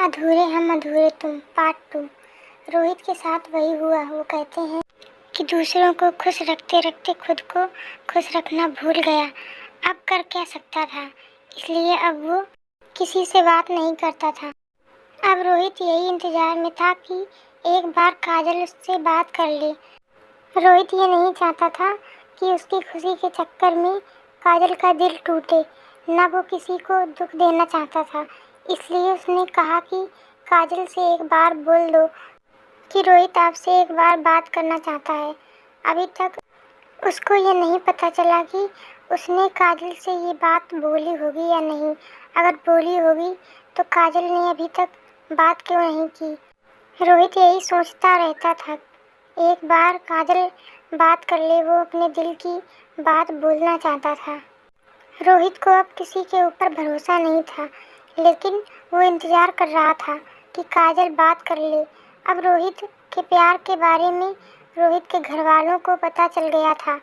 अधूरे हम अधूरे तुम पार्ट 2। रोहित के साथ वही हुआ। वो कहते हैं कि दूसरों को खुश रखते रखते खुद को खुश रखना भूल गया। अब कर क्या सकता था, इसलिए अब वो किसी से बात नहीं करता था। अब रोहित यही इंतजार में था कि एक बार काजल उससे बात कर ले। रोहित ये नहीं चाहता था कि उसकी खुशी के चक्कर में काजल का दिल टूटे। न वो किसी को दुख देना चाहता था, इसलिए उसने कहा कि काजल से एक बार बोल दो कि रोहित आपसे एक बार बात करना चाहता है। अभी तक उसको ये नहीं पता चला कि उसने काजल से ये बात बोली होगी या नहीं। अगर बोली होगी तो काजल ने अभी तक बात क्यों नहीं की। रोहित यही सोचता रहता था। एक बार काजल बात कर ले, वो अपने दिल की बात बोलना चाहता था। रोहित को अब किसी के ऊपर भरोसा नहीं था, लेकिन वो इंतज़ार कर रहा था कि काजल बात कर ले। अब रोहित के प्यार के बारे में रोहित के घर वालों को पता चल गया था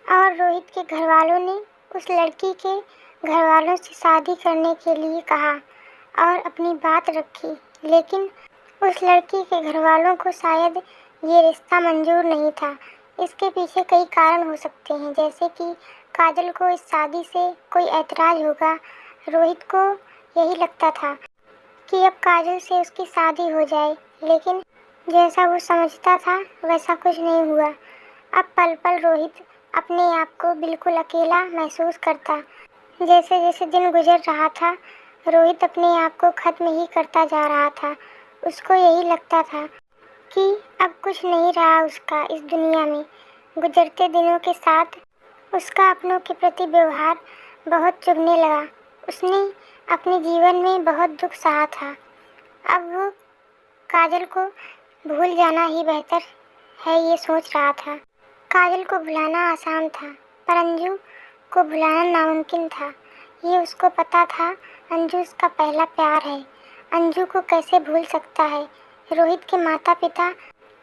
और रोहित के घर वालों ने उस लड़की के घर वालों से शादी करने के लिए कहा और अपनी बात रखी। लेकिन उस लड़की के घर वालों को शायद ये रिश्ता मंजूर नहीं था। इसके पीछे कई कारण हो सकते हैं, जैसे कि काजल को इस शादी से कोई ऐतराज़ होगा। रोहित को यही लगता था कि अब काजल से उसकी शादी हो जाए, लेकिन जैसा वो समझता था वैसा कुछ नहीं हुआ। अब पल पल रोहित अपने आप को बिल्कुल अकेला महसूस करता। जैसे जैसे दिन गुजर रहा था, रोहित अपने आप को ख़त्म ही करता जा रहा था। उसको यही लगता था कि अब कुछ नहीं रहा उसका इस दुनिया में। गुजरते दिनों के साथ उसका अपनों के प्रति व्यवहार बहुत चुभने लगा। उसने अपने जीवन में बहुत दुख सहा था। अब वो काजल को भूल जाना ही बेहतर है, ये सोच रहा था। काजल को भुलाना आसान था, पर अंजू को भुलाना नामुमकिन था। ये उसको पता था। अंजू उसका पहला प्यार है। अंजू को कैसे भूल सकता है। रोहित के माता पिता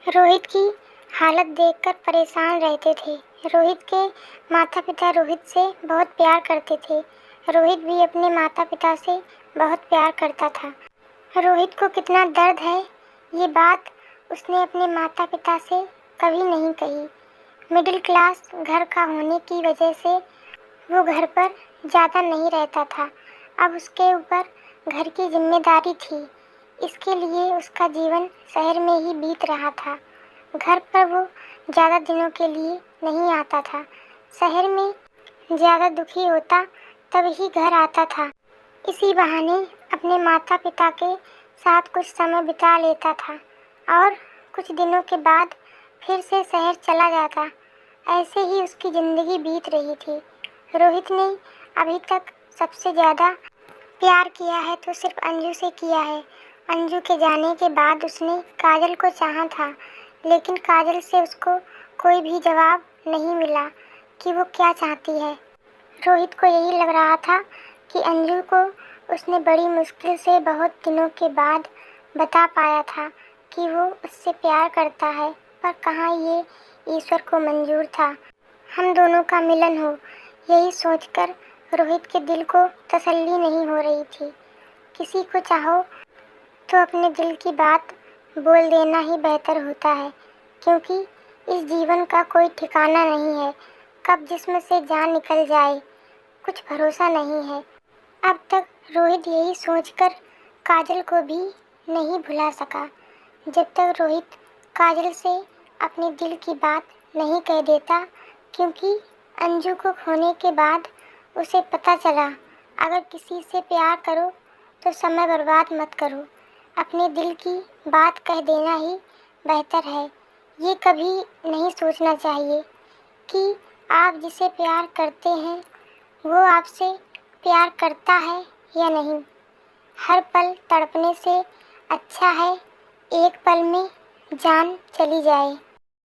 रोहित की हालत देखकर परेशान रहते थे। रोहित के माता पिता रोहित से बहुत प्यार करते थे। रोहित भी अपने माता पिता से बहुत प्यार करता था। रोहित को कितना दर्द है, ये बात उसने अपने माता पिता से कभी नहीं कही। मिडिल क्लास घर का होने की वजह से वो घर पर ज़्यादा नहीं रहता था। अब उसके ऊपर घर की जिम्मेदारी थी। इसके लिए उसका जीवन शहर में ही बीत रहा था। घर पर वो ज़्यादा दिनों के लिए नहीं आता था। शहर में ज़्यादा दुखी होता तब ही घर आता था। इसी बहाने अपने माता पिता के साथ कुछ समय बिता लेता था और कुछ दिनों के बाद फिर से शहर चला जाता। ऐसे ही उसकी ज़िंदगी बीत रही थी। रोहित ने अभी तक सबसे ज़्यादा प्यार किया है तो सिर्फ अंजू से किया है। अंजू के जाने के बाद उसने काजल को चाहा था, लेकिन काजल से उसको कोई भी जवाब नहीं मिला कि वो क्या चाहती है। रोहित को यही लग रहा था कि अंजू को उसने बड़ी मुश्किल से बहुत दिनों के बाद बता पाया था कि वो उससे प्यार करता है, पर कहाँ ये ईश्वर को मंजूर था हम दोनों का मिलन हो। यही सोचकर रोहित के दिल को तसल्ली नहीं हो रही थी। किसी को चाहो तो अपने दिल की बात बोल देना ही बेहतर होता है, क्योंकि इस जीवन का कोई ठिकाना नहीं है। कब जिस्म से जान निकल जाए कुछ भरोसा नहीं है। अब तक रोहित यही सोचकर काजल को भी नहीं भुला सका। जब तक रोहित काजल से अपने दिल की बात नहीं कह देता, क्योंकि अंजू को खोने के बाद उसे पता चला अगर किसी से प्यार करो तो समय बर्बाद मत करो। अपने दिल की बात कह देना ही बेहतर है। ये कभी नहीं सोचना चाहिए कि आप जिसे प्यार करते हैं वो आपसे प्यार करता है या नहीं। हर पल तड़पने से अच्छा है एक पल में जान चली जाए।